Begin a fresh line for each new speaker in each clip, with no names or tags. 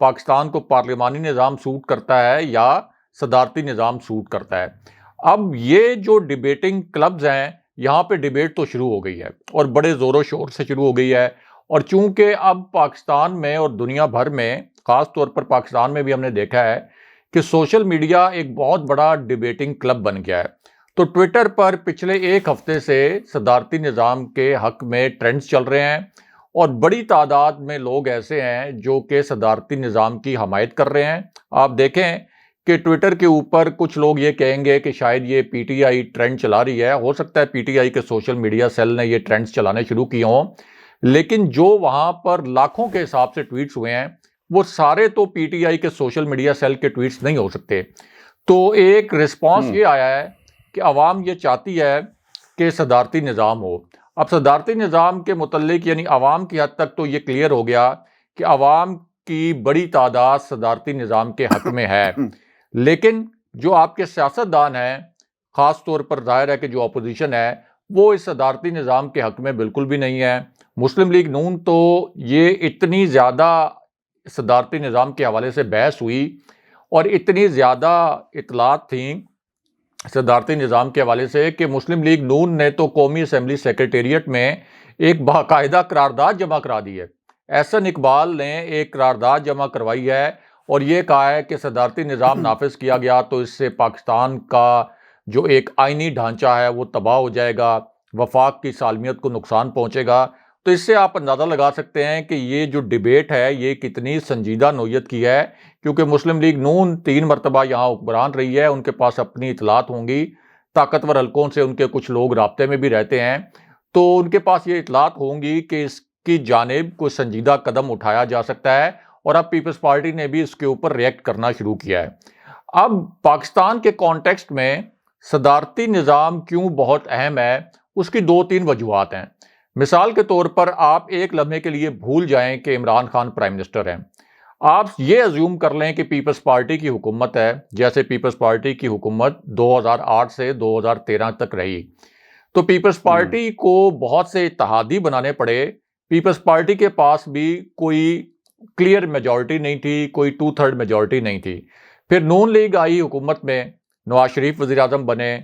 پاکستان کو پارلیمانی نظام سوٹ کرتا ہے یا صدارتی نظام سوٹ کرتا ہے۔ اب یہ جو ڈیبیٹنگ کلبز ہیں یہاں پہ ڈیبیٹ تو شروع ہو گئی ہے اور بڑے زور و شور سے شروع ہو گئی ہے، اور چونکہ اب پاکستان میں اور دنیا بھر میں، خاص طور پر پاکستان میں بھی ہم نے دیکھا ہے کہ سوشل میڈیا ایک بہت بڑا ڈیبیٹنگ کلب بن گیا ہے، تو ٹویٹر پر پچھلے ایک ہفتے سے صدارتی نظام کے حق میں ٹرینڈز چل رہے ہیں، اور بڑی تعداد میں لوگ ایسے ہیں جو کہ صدارتی نظام کی حمایت کر رہے ہیں۔ آپ دیکھیں کہ ٹویٹر کے اوپر کچھ لوگ یہ کہیں گے کہ شاید یہ پی ٹی آئی ٹرینڈ چلا رہی ہے، ہو سکتا ہے پی ٹی آئی کے سوشل میڈیا سیل نے یہ ٹرینڈز چلانے شروع کیے ہوں، لیکن جو وہاں پر لاکھوں کے حساب سے ٹویٹس ہوئے ہیں وہ سارے تو پی ٹی آئی کے سوشل میڈیا سیل کے ٹویٹس نہیں ہو سکتے۔ تو ایک رسپانس یہ آیا ہے کہ عوام یہ چاہتی ہے کہ صدارتی نظام ہو۔ اب صدارتی نظام کے متعلق یعنی عوام کی حد تک تو یہ کلیئر ہو گیا کہ عوام کی بڑی تعداد صدارتی نظام کے حق میں ہے، لیکن جو آپ کے سیاستدان ہیں، خاص طور پر ظاہر ہے کہ جو اپوزیشن ہے، وہ اس صدارتی نظام کے حق میں بالکل بھی نہیں ہے۔ مسلم لیگ نون تو یہ اتنی زیادہ صدارتی نظام کے حوالے سے بحث ہوئی اور اتنی زیادہ اطلاعات تھیں صدارتی نظام کے حوالے سے کہ مسلم لیگ نون نے تو قومی اسمبلی سیکریٹریٹ میں ایک باقاعدہ قرارداد جمع کرا دی ہے۔ احسن اقبال نے ایک قرارداد جمع کروائی ہے اور یہ کہا ہے کہ صدارتی نظام نافذ کیا گیا تو اس سے پاکستان کا جو ایک آئینی ڈھانچہ ہے وہ تباہ ہو جائے گا، وفاق کی سالمیت کو نقصان پہنچے گا۔ تو اس سے آپ اندازہ لگا سکتے ہیں کہ یہ جو ڈیبیٹ ہے یہ کتنی سنجیدہ نوعیت کی ہے، کیونکہ مسلم لیگ نون 3 مرتبہ یہاں حکمران رہی ہے، ان کے پاس اپنی اطلاعات ہوں گی، طاقتور حلقوں سے ان کے کچھ لوگ رابطے میں بھی رہتے ہیں، تو ان کے پاس یہ اطلاعات ہوں گی کہ اس کی جانب کوئی سنجیدہ قدم اٹھایا جا سکتا ہے، اور اب پیپلز پارٹی نے بھی اس کے اوپر ریئیکٹ کرنا شروع کیا ہے۔ اب پاکستان کے کانٹیکسٹ میں صدارتی نظام کیوں بہت اہم ہے، اس کی 2-3 وجوہات ہیں۔ مثال کے طور پر آپ ایک لمحے کے لیے بھول جائیں کہ عمران خان پرائم منسٹر ہیں، آپ یہ ازیوم کر لیں کہ پیپلز پارٹی کی حکومت ہے، جیسے پیپلز پارٹی کی حکومت 2008 سے 2013 تک رہی، تو پیپلز پارٹی کو بہت سے اتحادی بنانے پڑے، پیپلز پارٹی کے پاس بھی کوئی کلیئر میجورٹی نہیں تھی، کوئی 2/3 میجورٹی نہیں تھی۔ پھر نون لیگ آئی حکومت میں، نواز شریف وزیر اعظم بنے،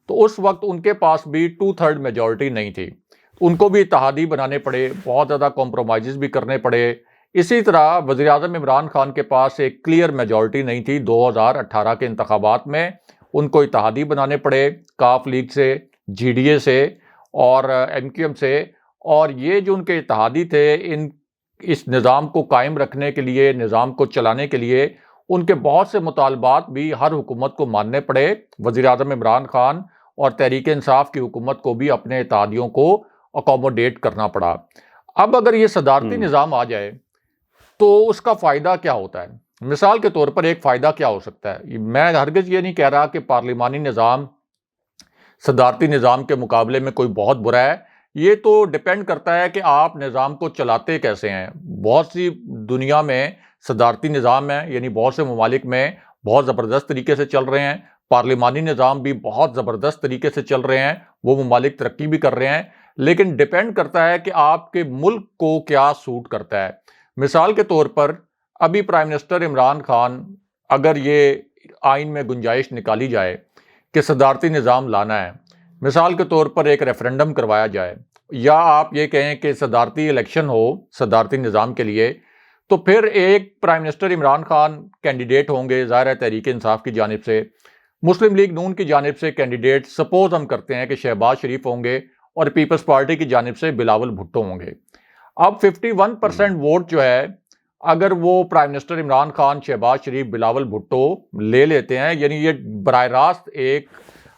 تو اس وقت ان کے پاس بھی 2/3 میجورٹی نہیں تھی، ان کو بھی اتحادی بنانے پڑے، بہت زیادہ کمپرومائزز بھی کرنے پڑے۔ اسی طرح وزیر اعظم عمران خان کے پاس ایک کلیئر میجورٹی نہیں تھی 2018 کے انتخابات میں، ان کو اتحادی بنانے پڑے کاف لیگ سے، جی ڈی اے سے اور ایم کیو ایم سے، اور یہ جو ان کے اتحادی تھے اس نظام کو قائم رکھنے کے لیے، نظام کو چلانے کے لیے ان کے بہت سے مطالبات بھی ہر حکومت کو ماننے پڑے۔ وزیر اعظم عمران خان اور تحریک انصاف کی حکومت کو بھی اپنے اتحادیوں کو اکوموڈیٹ کرنا پڑا۔ اب اگر یہ صدارتی نظام آ جائے تو اس کا فائدہ کیا ہوتا ہے؟ مثال کے طور پر ایک فائدہ کیا ہو سکتا ہے؟ میں ہرگز یہ نہیں کہہ رہا کہ پارلیمانی نظام صدارتی نظام کے مقابلے میں کوئی بہت برا ہے، یہ تو ڈیپینڈ کرتا ہے کہ آپ نظام کو چلاتے کیسے ہیں۔ بہت سی دنیا میں صدارتی نظام ہے، یعنی بہت سے ممالک میں بہت زبردست طریقے سے چل رہے ہیں، پارلیمانی نظام بھی بہت زبردست طریقے سے چل رہے ہیں، وہ ممالک ترقی بھی کر رہے ہیں، لیکن ڈیپینڈ کرتا ہے کہ آپ کے ملک کو کیا سوٹ کرتا ہے۔ مثال کے طور پر ابھی پرائم منسٹر عمران خان، اگر یہ آئین میں گنجائش نکالی جائے کہ صدارتی نظام لانا ہے، مثال کے طور پر ایک ریفرنڈم کروایا جائے، یا آپ یہ کہیں کہ صدارتی الیکشن ہو صدارتی نظام کے لیے، تو پھر ایک prime minister Imran Khan candidate ہوں گے، ظاہر ہے تحریک انصاف کی جانب سے، مسلم لیگ نون کی جانب سے کینڈیڈیٹ سپوز ہم کرتے ہیں کہ شہباز شریف ہوں گے، اور پیپلز پارٹی کی جانب سے بلاول بھٹو ہوں گے۔ اب 51% ووٹ جو ہے، اگر وہ پرائم منسٹر عمران خان، شہباز شریف، بلاول بھٹو لے لیتے ہیں، یعنی یہ براہ راست ایک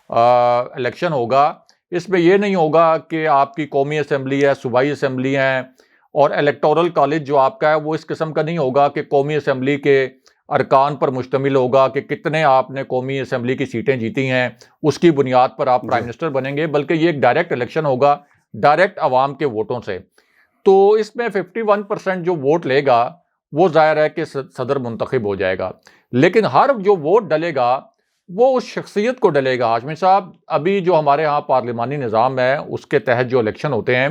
الیکشن ہوگا، اس میں یہ نہیں ہوگا کہ آپ کی قومی اسمبلی ہے، صوبائی اسمبلی ہیں، اور الیکٹورل کالج جو آپ کا ہے وہ اس قسم کا نہیں ہوگا کہ قومی اسمبلی کے ارکان پر مشتمل ہوگا کہ کتنے آپ نے قومی اسمبلی کی سیٹیں جیتی ہیں، اس کی بنیاد پر آپ پرائم منسٹر بنیں گے، بلکہ یہ ایک ڈائریکٹ الیکشن ہوگا، ڈائریکٹ عوام کے ووٹوں سے۔ تو اس میں 51% جو ووٹ لے گا وہ ظاہر ہے کہ صدر منتخب ہو جائے گا، لیکن ہر جو ووٹ ڈلے گا وہ اس شخصیت کو ڈلے گا۔ ہاشمی صاحب، ابھی جو ہمارے ہاں پارلیمانی نظام ہے اس کے تحت جو الیکشن ہوتے ہیں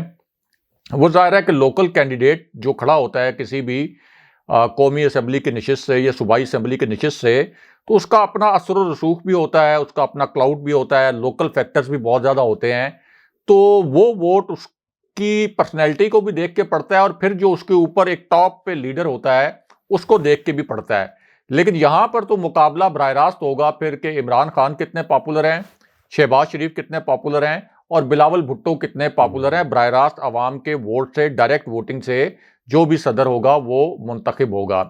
وہ ظاہر ہے کہ لوکل کینڈیڈیٹ جو کھڑا ہوتا ہے کسی بھی قومی اسمبلی کی نشست سے یا صوبائی اسمبلی کی نشست سے، تو اس کا اپنا اثر و رسوخ بھی ہوتا ہے، اس کا اپنا کلاؤڈ بھی ہوتا ہے، لوکل فیکٹرز بھی بہت زیادہ ہوتے ہیں، تو وہ ووٹ اس کی پرسنالٹی کو بھی دیکھ کے پڑتا ہے، اور پھر جو اس کے اوپر ایک ٹاپ پہ لیڈر ہوتا ہے اس کو دیکھ کے بھی پڑتا ہے۔ لیکن یہاں پر تو مقابلہ براہ راست ہوگا پھر کہ عمران خان کتنے پاپولر ہیں، شہباز شریف کتنے پاپولر ہیں، اور بلاول بھٹو کتنے پاپولر ہیں، براہ راست عوام کے ووٹ سے، ڈائریکٹ ووٹنگ سے جو بھی صدر ہوگا وہ منتخب ہوگا۔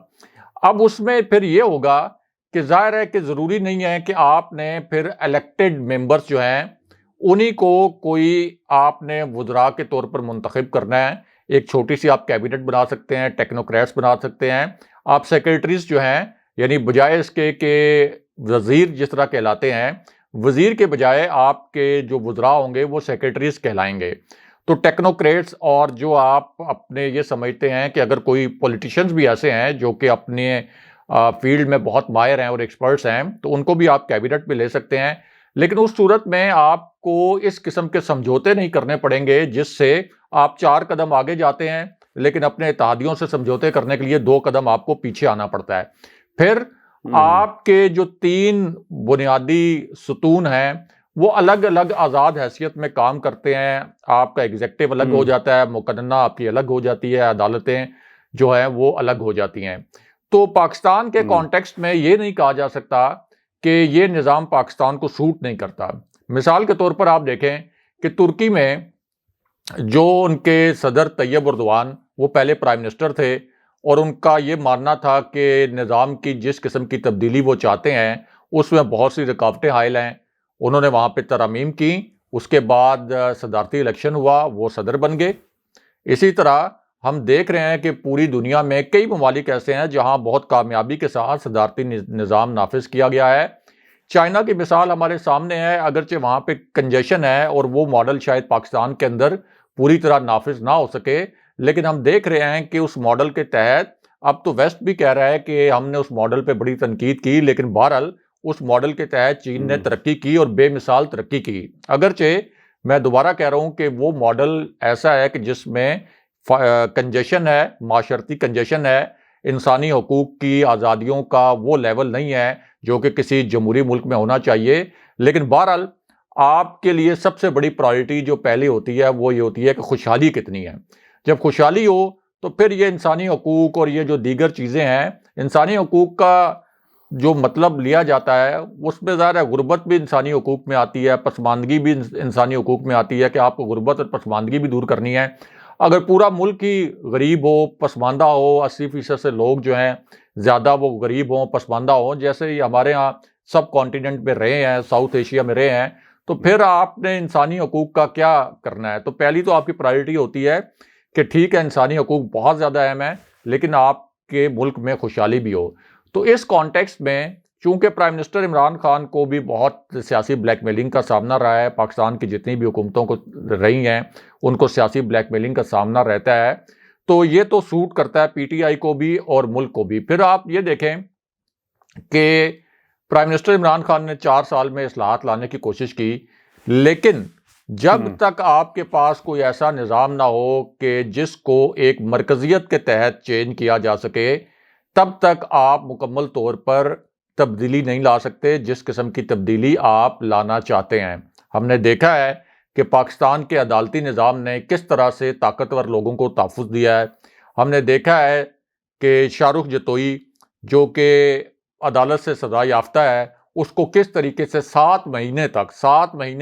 اب اس میں پھر یہ ہوگا کہ ظاہر ہے کہ ضروری نہیں ہے کہ آپ نے پھر الیکٹڈ ممبرز جو ہیں انہی کو کوئی آپ نے وزراء کے طور پر منتخب کرنا ہے۔ ایک چھوٹی سی آپ کیبنٹ بنا سکتے ہیں، ٹیکنوکریٹس بنا سکتے ہیں، آپ سیکرٹریز جو ہیں، یعنی بجائے اس کے کہ وزیر جس طرح کہلاتے ہیں، وزیر کے بجائے آپ کے جو وزراء ہوں گے وہ سیکرٹریز کہلائیں گے۔ تو ٹیکنوکریٹس اور جو آپ اپنے یہ سمجھتے ہیں کہ اگر کوئی پولیٹیشنز بھی ایسے ہیں جو کہ اپنے فیلڈ میں بہت ماہر ہیں اور ایکسپرٹس ہیں، تو ان کو بھی آپ کیبنٹ میں لے سکتے ہیں، لیکن اس صورت میں آپ کو اس قسم کے سمجھوتے نہیں کرنے پڑیں گے جس سے آپ 4 قدم آگے جاتے ہیں لیکن اپنے اتحادیوں سے سمجھوتے کرنے کے لیے 2 قدم آپ کو پیچھے آنا پڑتا ہے۔ پھر آپ کے جو 3 بنیادی ستون ہیں وہ الگ الگ آزاد حیثیت میں کام کرتے ہیں، آپ کا ایگزیکٹو الگ ہو جاتا ہے، مقننہ آپ کی الگ ہو جاتی ہے، عدالتیں جو ہیں وہ الگ ہو جاتی ہیں۔ تو پاکستان کے کانٹیکسٹ میں یہ نہیں کہا جا سکتا کہ یہ نظام پاکستان کو سوٹ نہیں کرتا۔ مثال کے طور پر آپ دیکھیں کہ ترکی میں جو ان کے صدر طیب اردوان، وہ پہلے پرائم منسٹر تھے، اور ان کا یہ ماننا تھا کہ نظام کی جس قسم کی تبدیلی وہ چاہتے ہیں اس میں بہت سی رکاوٹیں حائل ہیں۔ انہوں نے وہاں پہ ترامیم کی، اس کے بعد صدارتی الیکشن ہوا، وہ صدر بن گئے۔ اسی طرح ہم دیکھ رہے ہیں کہ پوری دنیا میں کئی ممالک ایسے ہیں جہاں بہت کامیابی کے ساتھ صدارتی نظام نافذ کیا گیا ہے۔ چائنا کی مثال ہمارے سامنے ہے، اگرچہ وہاں پہ کنجیشن ہے اور وہ ماڈل شاید پاکستان کے اندر پوری طرح نافذ نہ ہو سکے، لیکن ہم دیکھ رہے ہیں کہ اس ماڈل کے تحت اب تو ویسٹ بھی کہہ رہا ہے کہ ہم نے اس ماڈل پہ بڑی تنقید کی، لیکن بہرحال اس ماڈل کے تحت چین نے ترقی کی اور بے مثال ترقی کی۔ اگرچہ میں دوبارہ کہہ رہا ہوں کہ وہ ماڈل ایسا ہے کہ جس میں کنجیشن ہے، معاشرتی کنجیشن ہے، انسانی حقوق کی آزادیوں کا وہ لیول نہیں ہے جو کہ کسی جمہوری ملک میں ہونا چاہیے، لیکن بہرحال آپ کے لیے سب سے بڑی پرائورٹی جو پہلی ہوتی ہے وہ یہ ہوتی ہے کہ خوشحالی کتنی ہے۔ جب خوشحالی ہو تو پھر یہ انسانی حقوق اور یہ جو دیگر چیزیں ہیں، انسانی حقوق کا جو مطلب لیا جاتا ہے اس میں ظاہر ہے غربت بھی انسانی حقوق میں آتی ہے، پسماندگی بھی انسانی حقوق میں آتی ہے کہ آپ کو غربت اور پسماندگی بھی دور کرنی ہے۔ اگر پورا ملک ہی غریب ہو، پسماندہ ہو، 80% سے لوگ جو ہیں زیادہ وہ غریب ہوں، پسماندہ ہوں، جیسے ہی ہمارے ہاں سب کانٹیننٹ میں رہے ہیں، ساؤتھ ایشیا میں رہے ہیں، تو پھر آپ نے انسانی حقوق کا کیا کرنا ہے؟ تو پہلی تو آپ کی پرائورٹی ہوتی ہے کہ ٹھیک ہے انسانی حقوق بہت زیادہ اہم ہے، لیکن آپ کے ملک میں خوشحالی بھی ہو۔ تو اس کانٹیکسٹ میں چونکہ پرائم منسٹر عمران خان کو بھی بہت سیاسی بلیک میلنگ کا سامنا رہا ہے، پاکستان کی جتنی بھی حکومتوں کو رہی ہیں ان کو سیاسی بلیک میلنگ کا سامنا رہتا ہے، تو یہ تو سوٹ کرتا ہے پی ٹی آئی کو بھی اور ملک کو بھی۔ پھر آپ یہ دیکھیں کہ پرائم منسٹر عمران خان نے 4 سال میں اصلاحات لانے کی کوشش کی، لیکن جب تک آپ کے پاس کوئی ایسا نظام نہ ہو کہ جس کو ایک مرکزیت کے تحت چینج کیا جا سکے، تب تک آپ مکمل طور پر تبدیلی نہیں لا سکتے جس قسم کی تبدیلی آپ لانا چاہتے ہیں۔ ہم نے دیکھا ہے کہ پاکستان کے عدالتی نظام نے کس طرح سے طاقتور لوگوں کو تحفظ دیا ہے۔ ہم نے دیکھا ہے کہ شاہ رخ جتوئی جو کہ عدالت سے سزا یافتہ ہے، اس کو کس طریقے سے 7 مہینے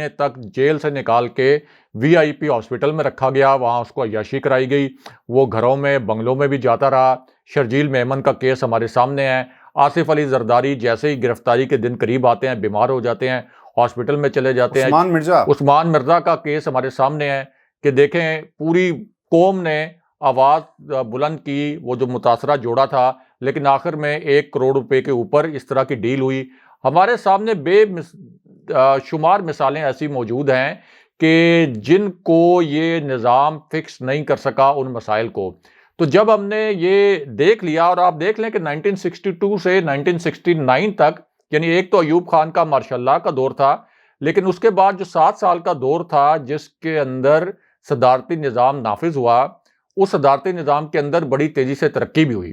تک جیل سے نکال کے وی آئی پی ہاسپٹل میں رکھا گیا، وہاں اس کو عیاشی کرائی گئی، وہ گھروں میں بنگلوں میں بھی جاتا رہا۔ شرجیل میمن کا کیس ہمارے سامنے ہے، آصف علی زرداری جیسے ہی گرفتاری کے دن قریب آتے ہیں بیمار ہو جاتے ہیں، ہاسپٹل میں چلے جاتے ہیں۔ عثمان مرزا کا کیس ہمارے سامنے ہے کہ دیکھیں پوری قوم نے آواز بلند کی، وہ جو متاثرہ جوڑا تھا، لیکن آخر میں 1 کروڑ روپے کے اوپر اس طرح کی ڈیل ہوئی۔ ہمارے سامنے بے شمار مثالیں ایسی موجود ہیں کہ جن کو یہ نظام فکس نہیں کر سکا ان مسائل کو۔ تو جب ہم نے یہ دیکھ لیا، اور آپ دیکھ لیں کہ 1962 سے 1969 تک، یعنی ایک تو ایوب خان کا ماشاء اللہ کا دور تھا، لیکن اس کے بعد جو 7 سال کا دور تھا جس کے اندر صدارتی نظام نافذ ہوا، اس صدارتی نظام کے اندر بڑی تیزی سے ترقی بھی ہوئی۔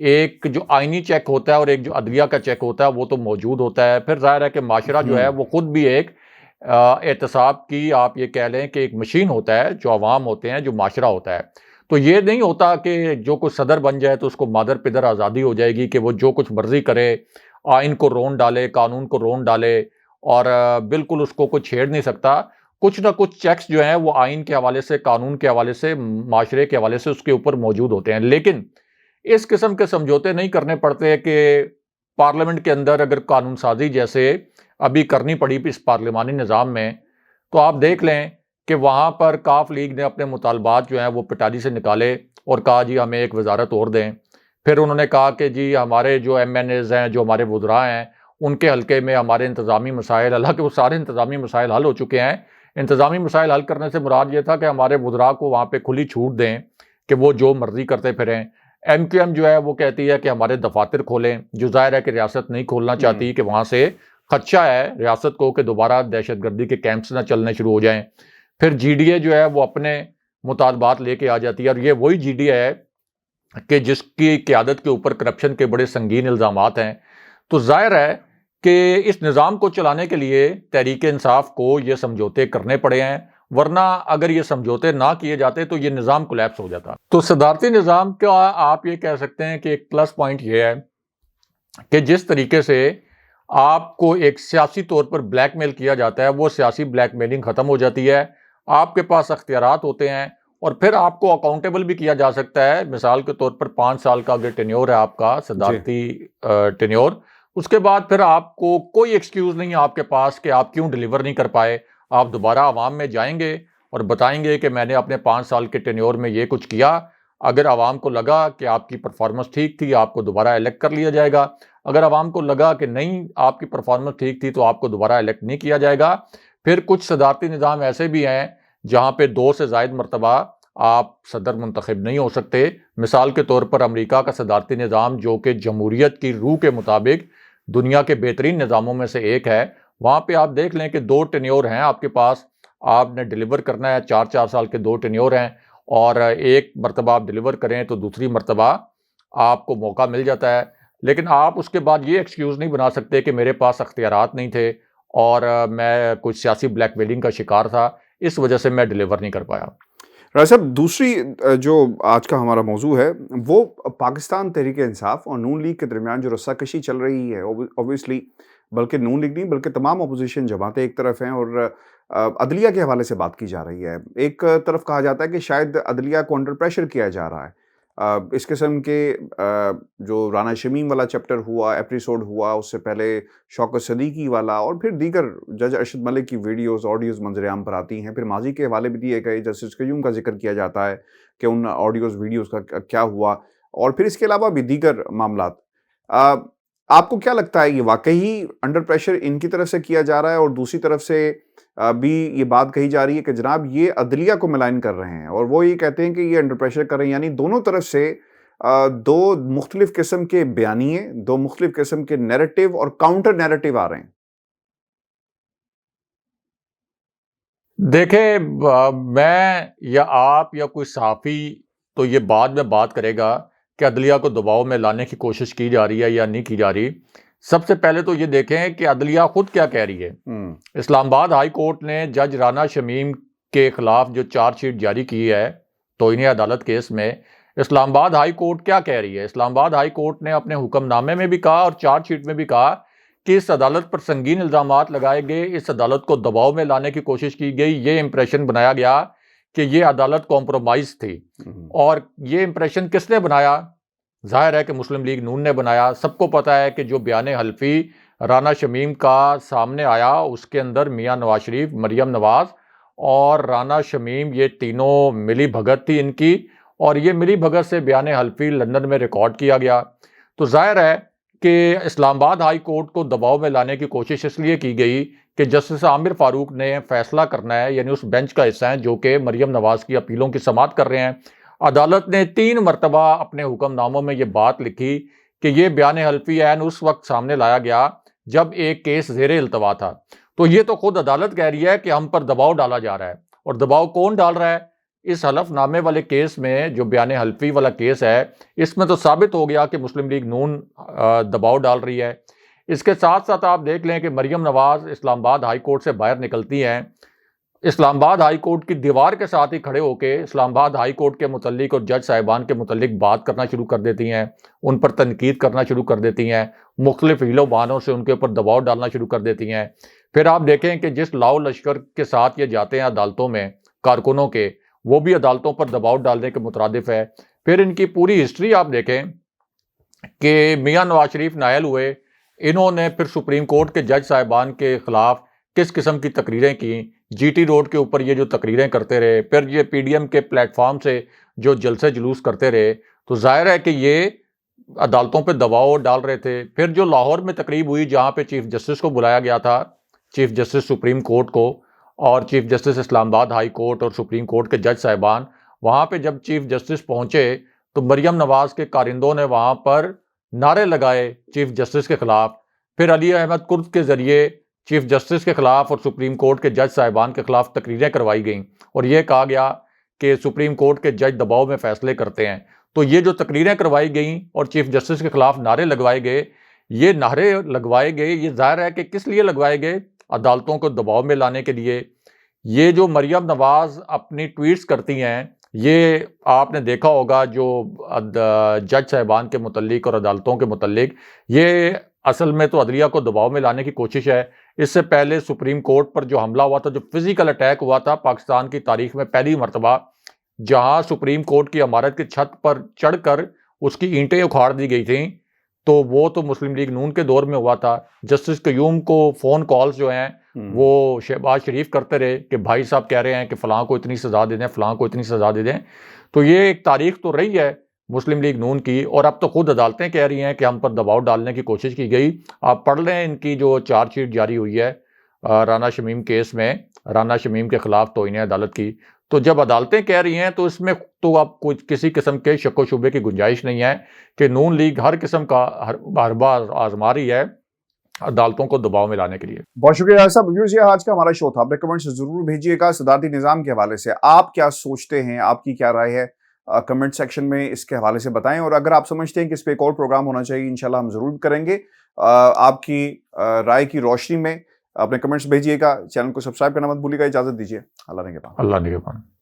ایک جو آئینی چیک ہوتا ہے اور ایک جو عدلیہ کا چیک ہوتا ہے وہ تو موجود ہوتا ہے. پھر ظاہر ہے کہ معاشرہ جو ہے وہ خود بھی ایک احتساب کی آپ یہ کہہ لیں کہ ایک مشین ہوتا ہے, جو عوام ہوتے ہیں, جو معاشرہ ہوتا ہے. تو یہ نہیں ہوتا کہ جو کوئی صدر بن جائے تو اس کو مادر پدر آزادی ہو جائے گی کہ وہ جو کچھ مرضی کرے, آئین کو رون ڈالے, قانون کو رون ڈالے, اور بالکل اس کو کوئی چھیڑ نہیں سکتا. کچھ نہ کچھ چیکس جو ہیں وہ آئین کے حوالے سے, قانون کے حوالے سے, معاشرے کے حوالے سے اس کے اوپر موجود ہوتے ہیں. لیکن اس قسم کے سمجھوتے نہیں کرنے پڑتے کہ پارلیمنٹ کے اندر اگر قانون سازی جیسے ابھی کرنی پڑی اس پارلیمانی نظام میں, تو آپ دیکھ لیں کہ وہاں پر کاف لیگ نے اپنے مطالبات جو ہیں وہ پٹاری سے نکالے اور کہا جی ہمیں ایک وزارت اور دیں. پھر انہوں نے کہا کہ جی ہمارے جو ایم این ایز ہیں, جو ہمارے وزراء ہیں, ان کے حلقے میں ہمارے انتظامی مسائل, حالانکہ وہ سارے انتظامی مسائل حل ہو چکے ہیں. انتظامی مسائل حل کرنے سے مراد یہ تھا کہ ہمارے وزراء کو وہاں پہ کھلی چھوٹ دیں کہ وہ جو مرضی کرتے پھریں. ایم کیو ایم جو ہے وہ کہتی ہے کہ ہمارے دفاتر کھولیں, جو ظاہر ہے کہ ریاست نہیں کھولنا چاہتی کہ وہاں سے خدشہ ہے ریاست کو کہ دوبارہ دہشت گردی کے کیمپس نہ چلنے شروع ہو جائیں. پھر جی ڈی اے جو ہے وہ اپنے مطالبات لے کے آ جاتی ہے, اور یہ وہی جی ڈی اے ہے کہ جس کی قیادت کے اوپر کرپشن کے بڑے سنگین الزامات ہیں. تو ظاہر ہے کہ اس نظام کو چلانے کے لیے تحریک انصاف کو یہ سمجھوتے کرنے پڑے ہیں, ورنہ اگر یہ سمجھوتے نہ کیے جاتے تو یہ نظام کولیپس ہو جاتا. تو صدارتی نظام کا آپ یہ کہہ سکتے ہیں کہ ایک پلس پوائنٹ یہ ہے کہ جس طریقے سے آپ کو ایک سیاسی طور پر بلیک میل کیا جاتا ہے, وہ سیاسی بلیک میلنگ ختم ہو جاتی ہے. آپ کے پاس اختیارات ہوتے ہیں اور پھر آپ کو اکاؤنٹیبل بھی کیا جا سکتا ہے. مثال کے طور پر 5 سال کا اگر ٹینیور ہے آپ کا صدارتی ٹینیور, اس کے بعد پھر آپ کو کوئی ایکسکیوز نہیں ہے آپ کے پاس کہ آپ کیوں ڈیلیور نہیں کر پائے. آپ دوبارہ عوام میں جائیں گے اور بتائیں گے کہ میں نے اپنے 5 سال کے ٹینیور میں یہ کچھ کیا. اگر عوام کو لگا کہ آپ کی پرفارمنس ٹھیک تھی, آپ کو دوبارہ الیکٹ کر لیا جائے گا. اگر عوام کو لگا کہ نہیں آپ کی پرفارمنس ٹھیک تھی تو آپ کو دوبارہ الیکٹ نہیں کیا جائے گا. پھر کچھ صدارتی نظام ایسے بھی ہیں جہاں پہ 2 سے زائد مرتبہ آپ صدر منتخب نہیں ہو سکتے. مثال کے طور پر امریکہ کا صدارتی نظام, جو کہ جمہوریت کی روح کے مطابق دنیا کے بہترین نظاموں میں سے ایک ہے, وہاں پہ آپ دیکھ لیں کہ 2 ٹینیور ہیں آپ کے پاس, آپ نے ڈیلیور کرنا ہے. 4 سال کے 2 ٹینیور ہیں, اور ایک مرتبہ آپ ڈیلیور کریں تو دوسری مرتبہ آپ کو موقع مل جاتا ہے. لیکن آپ اس کے بعد یہ ایکسکیوز نہیں بنا سکتے کہ میرے پاس اختیارات نہیں تھے اور میں کچھ سیاسی بلیک میلنگ کا شکار تھا, اس وجہ سے میں ڈیلیور نہیں کر پایا.
راج صاحب, دوسری جو آج کا ہمارا موضوع ہے وہ پاکستان تحریک انصاف اور نون لیگ کے درمیان جو رسہ کشی چل رہی ہے اوبویسلی, بلکہ نون لیگ نہیں بلکہ تمام اپوزیشن جماعتیں ایک طرف ہیں اور عدلیہ کے حوالے سے بات کی جا رہی ہے. ایک طرف کہا جاتا ہے کہ شاید عدلیہ کو انڈر پریشر کیا جا رہا ہے. اس قسم کے جو رانا شمیم والا چیپٹر ہوا, ایپیسوڈ ہوا, اس سے پہلے شوکت صدیقی والا, اور پھر دیگر جج ارشد ملک کی ویڈیوز آڈیوز منظر عام پر آتی ہیں. پھر ماضی کے حوالے بھی دیے گئے, جسٹس قیوم کا ذکر کیا جاتا ہے کہ ان آڈیوز ویڈیوز کا کیا ہوا, اور پھر اس کے علاوہ بھی دیگر معاملات. آپ کو کیا لگتا ہے یہ واقعی انڈر پریشر ان کی طرف سے کیا جا رہا ہے, اور دوسری طرف سے بھی یہ بات کہی جا رہی ہے کہ جناب یہ عدلیہ کو ملائن کر رہے ہیں, اور وہ یہ کہتے ہیں کہ یہ انڈر پریشر کر رہے ہیں. یعنی دونوں طرف سے 2 مختلف قسم کے بیانیے, 2 مختلف قسم کے نیریٹو اور کاؤنٹر نیریٹو آ رہے ہیں.
دیکھیں, میں یا آپ یا کوئی صحافی تو یہ بعد میں بات کرے گا کہ عدلیہ کو دباؤ میں لانے کی کوشش کی جا رہی ہے یا نہیں کی جا رہی. سب سے پہلے تو یہ دیکھیں کہ عدلیہ خود کیا کہہ رہی ہے. اسلام آباد ہائی کورٹ نے جج رانا شمیم کے خلاف جو چارج شیٹ جاری کی ہے توہین عدالت کیس میں, اسلام آباد ہائی کورٹ کیا کہہ رہی ہے. اسلام آباد ہائی کورٹ نے اپنے حکم نامے میں بھی کہا اور چارج شیٹ میں بھی کہا کہ اس عدالت پر سنگین الزامات لگائے گئے, اس عدالت کو دباؤ میں لانے کی کوشش کی گئی. یہ امپریشن بنایا گیا کہ یہ عدالت کمپرومائز تھی. اور یہ امپریشن کس نے بنایا؟ ظاہر ہے کہ مسلم لیگ نون نے بنایا. سب کو پتہ ہے کہ جو بیان حلفی رانا شمیم کا سامنے آیا اس کے اندر میاں نواز شریف, مریم نواز اور رانا شمیم, یہ تینوں ملی بھگت تھی ان کی, اور یہ ملی بھگت سے بیان حلفی لندن میں ریکارڈ کیا گیا. تو ظاہر ہے کہ اسلام آباد ہائی کورٹ کو دباؤ میں لانے کی کوشش اس لیے کی گئی کہ جسٹس عامر فاروق نے فیصلہ کرنا ہے, یعنی اس بینچ کا حصہ ہیں جو کہ مریم نواز کی اپیلوں کی سماعت کر رہے ہیں. عدالت نے 3 مرتبہ اپنے حکم ناموں میں یہ بات لکھی کہ یہ بیان حلفی عین اس وقت سامنے لایا گیا جب ایک کیس زیر التوا تھا. تو یہ تو خود عدالت کہہ رہی ہے کہ ہم پر دباؤ ڈالا جا رہا ہے. اور دباؤ کون ڈال رہا ہے؟ اس حلف نامے والے کیس میں جو بیان حلفی والا کیس ہے اس میں تو ثابت ہو گیا کہ مسلم لیگ نون دباؤ ڈال رہی ہے۔ اس کے ساتھ ساتھ آپ دیکھ لیں کہ مریم نواز اسلام آباد ہائی کورٹ سے باہر نکلتی ہیں، اسلام آباد ہائی کورٹ کی دیوار کے ساتھ ہی کھڑے ہو کے اسلام آباد ہائی کورٹ کے متعلق اور جج صاحبان کے متعلق بات کرنا شروع کر دیتی ہیں، ان پر تنقید کرنا شروع کر دیتی ہیں، مختلف حیل و بہانوں سے ان کے اوپر دباؤ ڈالنا شروع کر دیتی ہیں۔ پھر آپ دیکھیں کہ جس لاؤ لشکر کے ساتھ یہ جاتے ہیں عدالتوں میں کارکنوں کے، وہ بھی عدالتوں پر دباؤ ڈالنے کے مترادف ہے۔ پھر ان کی پوری ہسٹری آپ دیکھیں کہ میاں نواز شریف نائل ہوئے، انہوں نے پھر سپریم کورٹ کے جج صاحبان کے خلاف کس قسم کی تقریریں کی، جی ٹی روڈ کے اوپر یہ جو تقریریں کرتے رہے، پھر یہ پی ڈی ایم کے پلیٹ فارم سے جو جلسے جلوس کرتے رہے، تو ظاہر ہے کہ یہ عدالتوں پہ دباؤ ڈال رہے تھے۔ پھر جو لاہور میں تقریب ہوئی جہاں پہ چیف جسٹس کو بلایا گیا تھا، چیف جسٹس سپریم کورٹ کو اور چیف جسٹس اسلام آباد ہائی کورٹ اور سپریم کورٹ کے جج صاحبان، وہاں پہ جب چیف جسٹس پہنچے تو مریم نواز کے کارندوں نے وہاں پر نعرے لگائے چیف جسٹس کے خلاف۔ پھر علی احمد کرد کے ذریعے چیف جسٹس کے خلاف اور سپریم کورٹ کے جج صاحبان کے خلاف تقریریں کروائی گئیں اور یہ کہا گیا کہ سپریم کورٹ کے جج دباؤ میں فیصلے کرتے ہیں۔ تو یہ جو تقریریں کروائی گئیں اور چیف جسٹس کے خلاف نعرے لگوائے گئے، یہ نعرے لگوائے گئے، یہ ظاہر ہے کہ کس لیے لگوائے گئے؟ عدالتوں کو دباؤ میں لانے کے لیے۔ یہ جو مریم نواز اپنی ٹویٹس کرتی ہیں، یہ آپ نے دیکھا ہوگا جو جج صاحبان کے متعلق اور عدالتوں کے متعلق، یہ اصل میں تو عدلیہ کو دباؤ میں لانے کی کوشش ہے۔ اس سے پہلے سپریم کورٹ پر جو حملہ ہوا تھا، جو فزیکل اٹیک ہوا تھا پاکستان کی تاریخ میں پہلی مرتبہ، جہاں سپریم کورٹ کی عمارت کی چھت پر چڑھ کر اس کی اینٹیں اکھاڑ دی گئی تھیں، تو وہ تو مسلم لیگ نون کے دور میں ہوا تھا۔ جسٹس قیوم کو فون کالز جو ہیں وہ شہباز شریف کرتے رہے کہ بھائی صاحب کہہ رہے ہیں کہ فلاں کو اتنی سزا دے دیں، فلاں کو اتنی سزا دے دیں۔ تو یہ ایک تاریخ تو رہی ہے مسلم لیگ نون کی، اور اب تو خود عدالتیں کہہ رہی ہیں کہ ہم پر دباؤ ڈالنے کی کوشش کی گئی۔ آپ پڑھ لیں ان کی جو چارج شیٹ جاری ہوئی ہے رانا شمیم کیس میں، رانا شمیم کے خلاف توہین عدالت کی، تو جب عدالتیں کہہ رہی ہیں تو اس میں تو اب کچھ کسی قسم کے شک و شبے کی گنجائش نہیں ہے کہ نون لیگ ہر قسم کا حربہ آزما رہی ہے عدالتوں کو دباؤ میں لانے کے لیے۔
بہت شکریہ صاحب۔ ویورز، یہ آج کا ہمارا شو تھا۔ اپنے کمنٹس ضرور بھیجیے گا صدارتی نظام کے حوالے سے، آپ کیا سوچتے ہیں، آپ کی کیا رائے ہے، کمنٹ سیکشن میں اس کے حوالے سے بتائیں، اور اگر آپ سمجھتے ہیں کہ اس پہ ایک اور پروگرام ہونا چاہیے، انشاءاللہ ہم ضرور کریں گے۔ آپ کی رائے کی روشنی میں اپنے کمنٹس بھیجیے گا، چینل کو سبسکرائب کرنا مت بھولیے گا۔ اجازت دیجیے، اللہ نگہبان۔
اللہ نگہبان۔